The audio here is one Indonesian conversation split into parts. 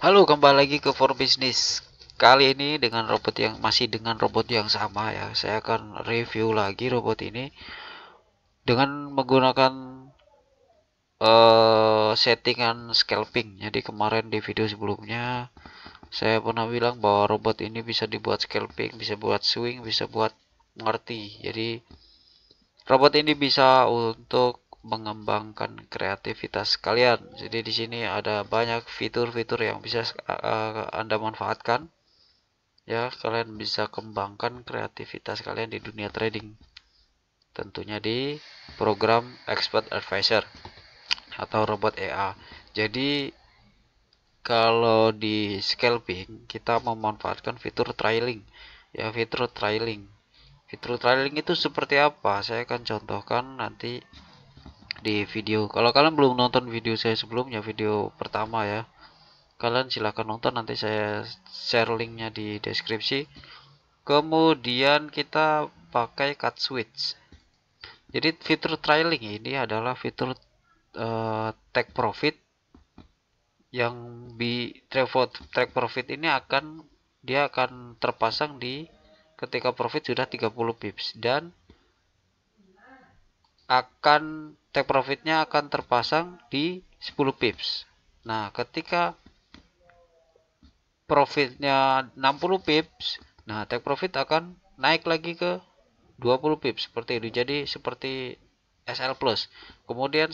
Halo, kembali lagi ke For Business. Kali ini dengan robot yang sama ya. Saya akan review lagi robot ini dengan menggunakan settingan scalping. Jadi kemarin di video sebelumnya saya pernah bilang bahwa robot ini bisa dibuat scalping, bisa buat swing, bisa buat ngerti. Jadi robot ini bisa untuk mengembangkan kreativitas kalian. Jadi di sini ada banyak fitur-fitur yang bisa Anda manfaatkan. Ya, kalian bisa kembangkan kreativitas kalian di dunia trading. Tentunya di program Expert Advisor atau robot EA. Jadi kalau di scalping kita memanfaatkan fitur trailing. Ya, fitur trailing. Fitur trailing itu seperti apa? Saya akan contohkan nanti di video. Kalau kalian belum nonton video saya sebelumnya, video pertama ya, kalian silahkan nonton, nanti saya share linknya di deskripsi. Kemudian kita pakai cut switch. Jadi fitur trailing ini adalah fitur take profit yang track profit ini dia akan terpasang di ketika profit sudah 30 pips, dan take profitnya akan terpasang di 10 pips. Nah, ketika profitnya 60 pips, nah take profit akan naik lagi ke 20 pips seperti itu. Jadi seperti SL plus. Kemudian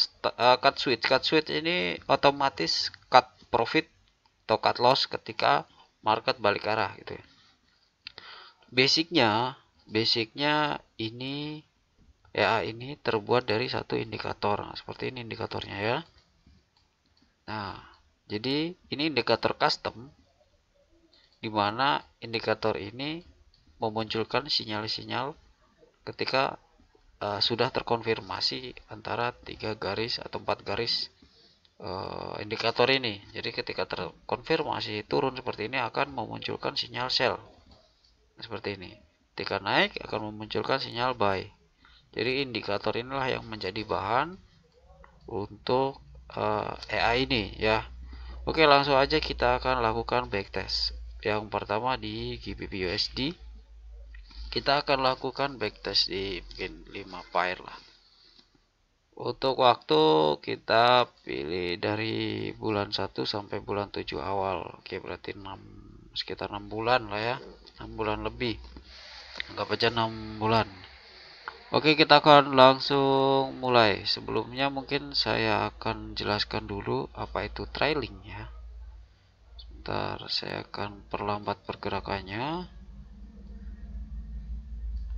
cut switch. Cut switch ini otomatis cut profit atau cut loss ketika market balik arah gitu ya. Basicnya ini ya, ini terbuat dari satu indikator. Nah, seperti ini indikatornya ya. Nah, jadi ini indikator custom, di mana indikator ini memunculkan sinyal-sinyal ketika sudah terkonfirmasi antara 3 garis atau 4 garis indikator ini. Jadi ketika terkonfirmasi turun seperti ini akan memunculkan sinyal sell seperti ini. Ketika naik akan memunculkan sinyal buy. Jadi indikator inilah yang menjadi bahan untuk EA ini ya. Oke, langsung aja kita akan lakukan backtest. Yang pertama di GBP USD kita akan lakukan backtest di mungkin 5 pair lah. Untuk waktu kita pilih dari bulan 1 sampai bulan 7 awal. Oke, berarti sekitar 6 bulan lah ya. 6 bulan lebih. Anggap aja 6 bulan. Oke, kita akan langsung mulai. Sebelumnya mungkin saya akan jelaskan dulu apa itu trailing ya. Sebentar, saya akan perlambat pergerakannya.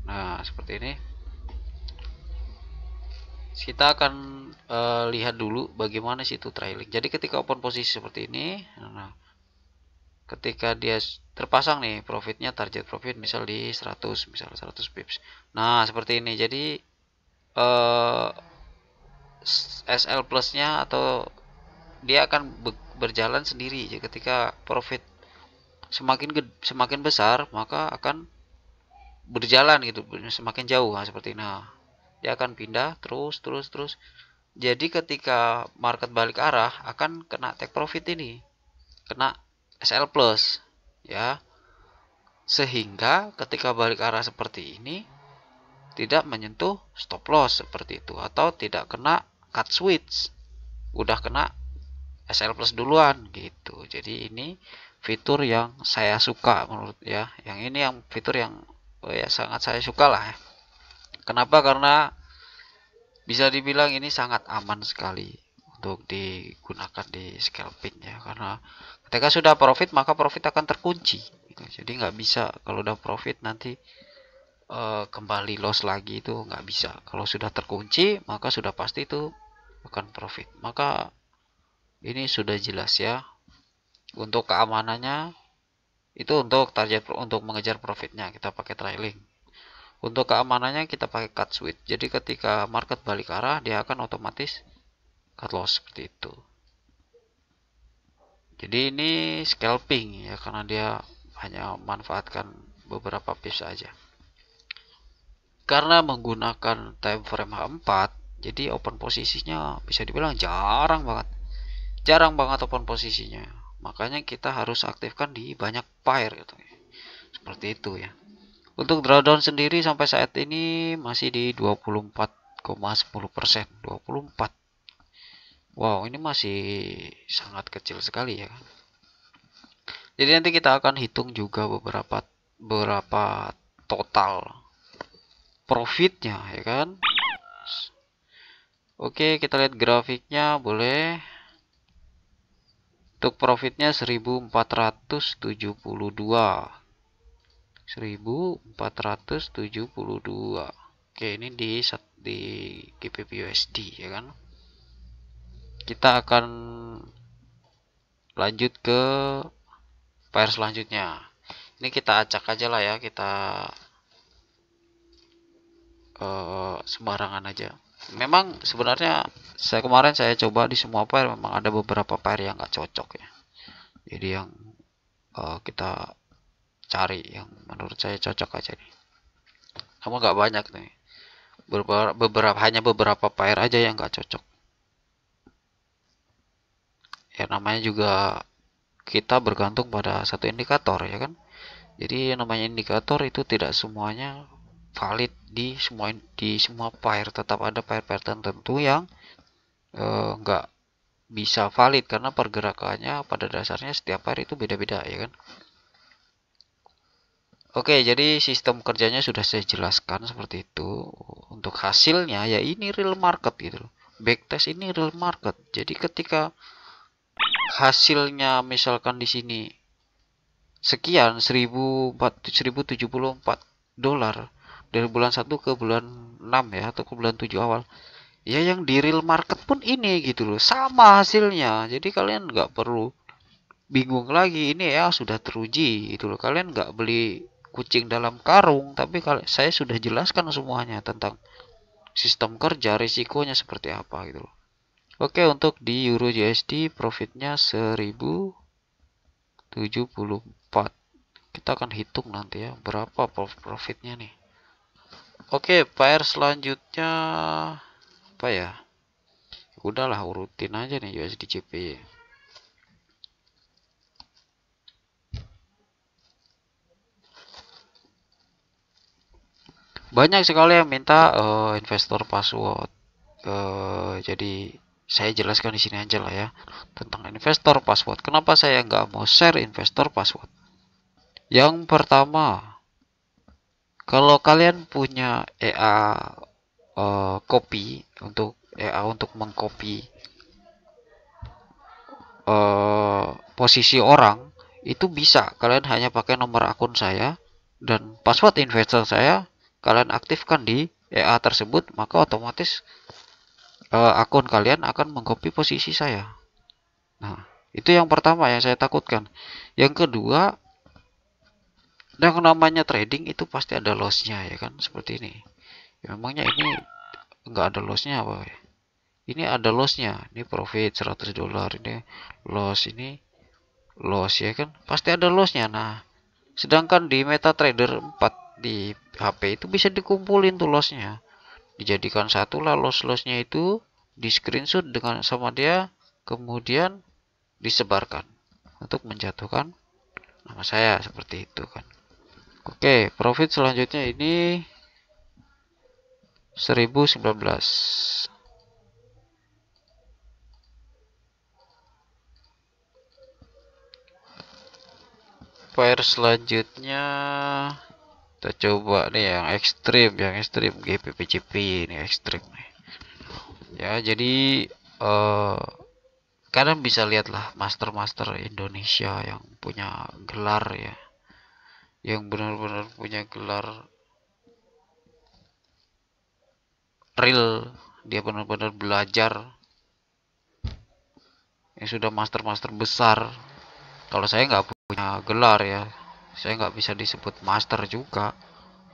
Nah, seperti ini. Kita akan lihat dulu bagaimana situ trailing. Jadi ketika open posisi seperti ini, nah, ketika dia terpasang nih profitnya, target profit misal di 100, misal 100 pips. Nah, seperti ini. Jadi SL plusnya atau dia akan berjalan sendiri. Jadi ketika profit semakin besar, maka akan berjalan gitu, semakin jauh. Nah, seperti ini. Nah, dia akan pindah terus. Jadi ketika market balik arah akan kena take profit ini, kena SL plus ya, sehingga ketika balik arah seperti ini tidak menyentuh stop loss seperti itu, atau tidak kena cut switch, udah kena SL plus duluan gitu. Jadi ini fitur yang saya suka menurut ya, yang ini yang fitur yang ya sangat saya suka lah ya. Kenapa? Karena bisa dibilang ini sangat aman sekali untuk digunakan di scalping ya, karena ketika sudah profit maka profit akan terkunci gitu. Jadi nggak bisa kalau udah profit nanti kembali loss lagi, itu nggak bisa. Kalau sudah terkunci maka sudah pasti itu akan profit. Maka ini sudah jelas ya. Untuk keamanannya itu untuk untuk mengejar profitnya kita pakai trailing. Untuk keamanannya kita pakai cut switch. Jadi ketika market balik arah dia akan otomatis cut loss seperti itu. Jadi ini scalping ya, karena dia hanya manfaatkan beberapa pips saja. Karena menggunakan time frame H4, jadi open posisinya bisa dibilang jarang banget open posisinya. makanya kita harus aktifkan di banyak pair gitu. Seperti itu ya. Untuk drawdown sendiri sampai saat ini masih di 24,10%. 24. Wow, ini masih sangat kecil sekali ya kan. Jadi nanti kita akan hitung juga beberapa total profitnya ya kan. Oke, kita lihat grafiknya boleh. Untuk profitnya 1472. 1472. Oke, ini di GBP USD ya kan. Kita akan lanjut ke pair selanjutnya. Ini kita acak aja lah ya, kita sembarangan aja. Memang sebenarnya kemarin saya coba di semua pair, memang ada beberapa pair yang nggak cocok ya. Jadi yang kita cari yang menurut saya cocok aja nih. Namun nggak banyak nih. Hanya beberapa pair aja yang nggak cocok. Ya namanya juga kita bergantung pada satu indikator ya kan. Jadi yang namanya indikator itu tidak semuanya valid di semua pair. Tetap ada pair-pair tertentu yang nggak bisa valid karena pergerakannya pada dasarnya setiap pair itu beda-beda ya kan. Oke, jadi sistem kerjanya sudah saya jelaskan seperti itu. Untuk hasilnya ya ini real market gitu. Backtest ini real market. Jadi ketika hasilnya misalkan di sini sekian 1074 dolar dari bulan 1 ke bulan 6 ya atau ke bulan 7 awal. Ya yang di real market pun ini gitu loh. Sama hasilnya. Jadi kalian nggak perlu bingung lagi, ini ya sudah teruji gitu loh. Kalian nggak beli kucing dalam karung, tapi kalau saya sudah jelaskan semuanya tentang sistem kerja, risikonya seperti apa gitu loh. Oke, untuk di Euro USD profitnya 1074. Kita akan hitung nanti ya berapa profitnya nih. Oke, pair selanjutnya apa ya? Udahlah urutin aja nih USD CP. Banyak sekali yang minta investor password. Jadi saya jelaskan di sini aja lah ya tentang investor password. Kenapa saya nggak mau share investor password? Yang pertama, kalau kalian punya EA copy untuk EA untuk mengcopy posisi orang, itu bisa kalian hanya pakai nomor akun saya dan password investor saya kalian aktifkan di EA tersebut, maka otomatis akun kalian akan mengcopy posisi saya. Nah, itu yang pertama yang saya takutkan. Yang kedua, yang namanya trading itu pasti ada lossnya ya kan, seperti ini. Ya, memangnya ini nggak ada lossnya apa ya? Ini ada lossnya. Ini profit 100 dolar, ini loss, ini loss ya kan. Pasti ada lossnya. Nah, sedangkan di MetaTrader 4 di HP itu bisa dikumpulin tuh lossnya. Dijadikan satu lah loss-lossnya itu, di screenshot dengan sama dia, kemudian disebarkan untuk menjatuhkan nama saya seperti itu kan. Oke, profit selanjutnya ini 1019. Pair selanjutnya kita coba nih yang ekstrim GPPCP ini ekstrim nih. Ya, jadi kalian bisa lihatlah master-master Indonesia yang punya gelar ya, yang benar-benar punya gelar real, dia benar-benar belajar, yang sudah master-master besar. Kalau saya nggak punya gelar ya, saya nggak bisa disebut master juga,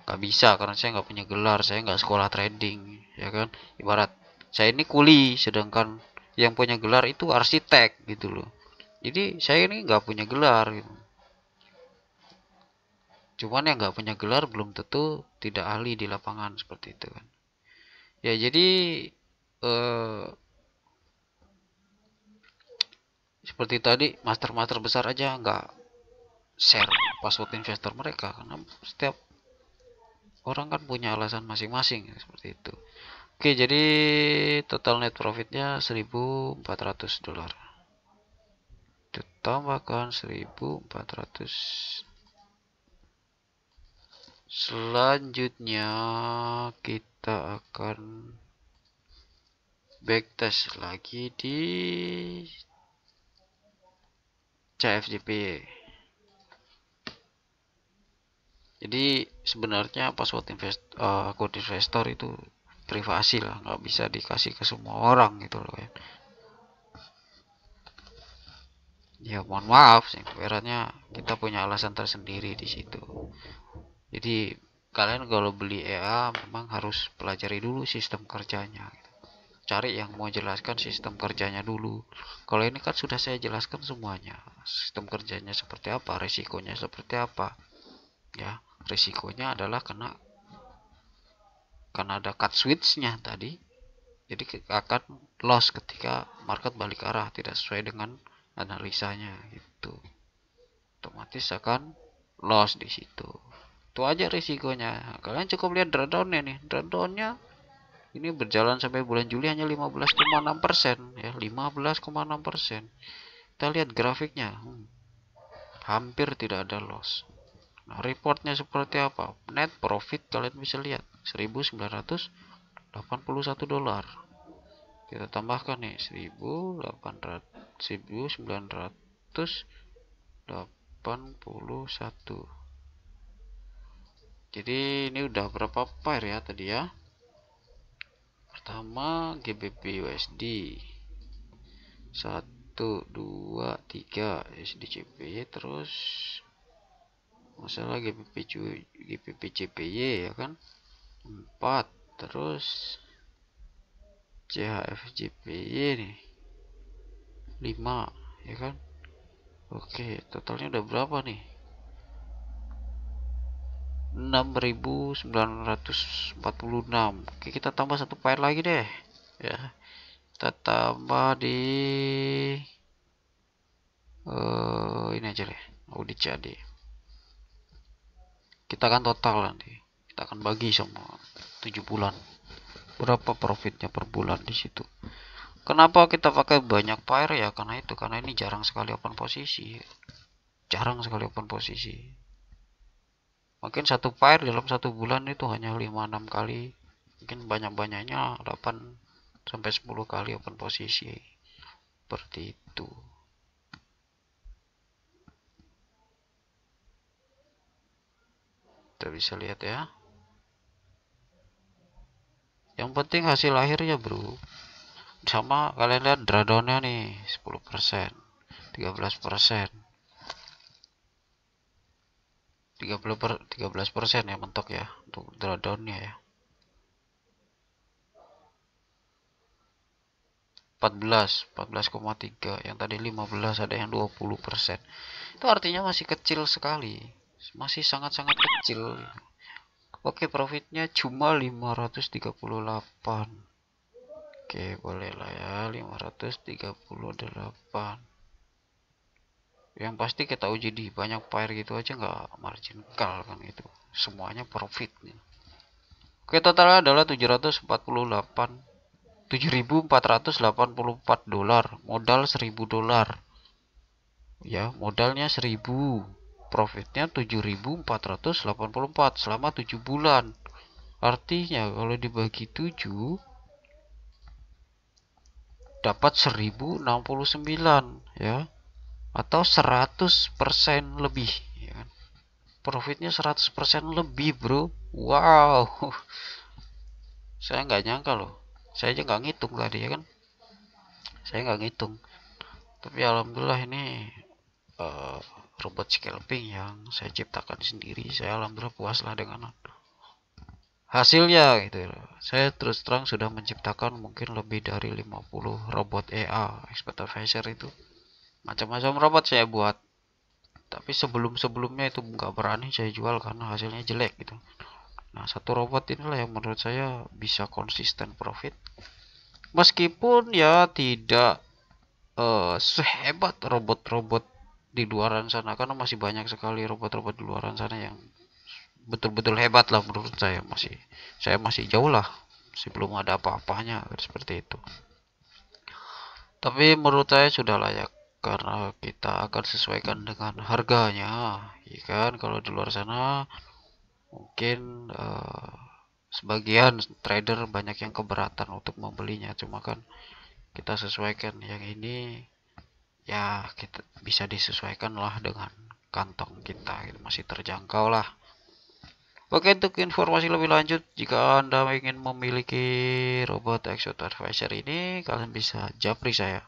nggak bisa karena saya nggak punya gelar, saya nggak sekolah trading ya kan. Ibarat saya ini kuli, sedangkan yang punya gelar itu arsitek gitu loh. Jadi saya ini nggak punya gelar gitu. Cuman yang nggak punya gelar belum tentu tidak ahli di lapangan seperti itu kan. Ya jadi eh, Seperti tadi, master besar aja nggak share password investor mereka, karena setiap orang kan punya alasan masing-masing seperti itu. Oke, jadi total net profitnya 1.400 dolar. Ditambahkan 1.400. Selanjutnya kita akan backtest lagi di CFJP. Jadi sebenarnya password akun investor itu privasi lah, nggak bisa dikasih ke semua orang gitu loh ya. Ya mohon maaf, sebenarnya kita punya alasan tersendiri di situ. Jadi kalian kalau beli EA memang harus pelajari dulu sistem kerjanya. Cari yang mau jelaskan sistem kerjanya dulu. Kalau ini kan sudah saya jelaskan semuanya. Sistem kerjanya seperti apa, resikonya seperti apa. Ya, resikonya adalah karena ada cut switch-nya tadi. Jadi akan loss ketika market balik arah tidak sesuai dengan analisanya gitu. Otomatis akan loss di situ. Itu aja risikonya. Kalian cukup lihat drawdown-nya nih. Drawdown-nya ini berjalan sampai bulan Juli hanya 15,6% ya, 15,6%. Kita lihat grafiknya. Hampir tidak ada loss. Nah, reportnya seperti apa? Net profit kalian bisa lihat 1.981 dolar. Kita tambahkan nih 1981. Jadi ini udah berapa pair ya tadi ya? Pertama GBP USD 1, 2, 3 SDCPY, terus masalah GBP CPY ya kan 4, terus CHFJPY nih 5 ya kan. Oke, totalnya udah berapa nih? 6.946. Oke, kita tambah satu pair lagi deh ya. Kita tambah di ini aja deh, audit jadi. Kita akan total nanti. Kita akan bagi sama 7 bulan. Berapa profitnya per bulan di situ. Kenapa kita pakai banyak pair ya? Karena ini jarang sekali open posisi. Jarang sekali open posisi. Mungkin satu pair dalam satu bulan itu hanya 5-6 kali. Mungkin banyak-banyaknya 8-10 kali open posisi. Seperti itu. Kita bisa lihat ya. Yang penting hasil akhirnya bro. Sama kalian lihat drawdownnya nih 10%, 13%, 13% ya mentok ya untuk drawdownnya ya. 14,3, yang tadi 15, ada yang 20%. Itu artinya masih kecil sekali, masih sangat-sangat kecil. Oke, profitnya cuma 538. Oke, boleh lah ya, 538. Yang pasti kita uji di banyak pair gitu aja nggak margin call kan, itu semuanya profit nih. Oke, totalnya adalah 7.484 dolar, modal 1.000 dolar ya, modalnya 1.000, profitnya 7.484 selama 7 bulan. Artinya kalau dibagi 7 dapat 1.069 ya, atau 100% lebih ya kan? Profitnya 100% lebih bro. Wow. Saya nggak nyangka loh, saya aja nggak ngitung tadi ya kan, saya nggak ngitung, tapi alhamdulillah ini robot scalping yang saya ciptakan sendiri. Saya alhamdulillah puas lah dengan hasilnya gitu. Saya terus terang sudah menciptakan mungkin lebih dari 50 robot EA expert advisor, itu macam-macam robot saya buat, tapi sebelumnya itu nggak berani saya jual karena hasilnya jelek gitu. Nah, satu robot inilah yang menurut saya bisa konsisten profit meskipun ya tidak sehebat robot-robot di luaran sana, karena masih banyak sekali robot-robot di luaran sana yang betul-betul hebat lah menurut saya masih jauh lah, masih belum ada apa-apanya seperti itu. Tapi menurut saya sudah layak karena kita akan sesuaikan dengan harganya, ya kan? Kalau di luar sana mungkin sebagian trader banyak yang keberatan untuk membelinya, cuma kan kita sesuaikan yang ini, ya kita bisa disesuaikan lah dengan kantong kita, gitu. Masih terjangkau lah. Oke, untuk informasi lebih lanjut, jika Anda ingin memiliki robot Exo Advisor ini, kalian bisa japri saya.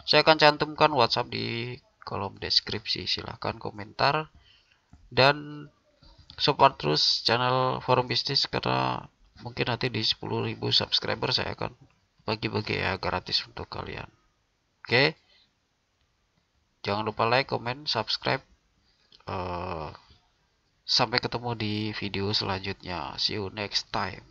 Saya akan cantumkan WhatsApp di kolom deskripsi. Silahkan komentar dan support terus channel Forum Bisnis, karena mungkin nanti di 10.000 subscriber saya akan bagi-bagi ya gratis untuk kalian. Oke, jangan lupa like, comment, subscribe. Sampai ketemu di video selanjutnya. See you next time.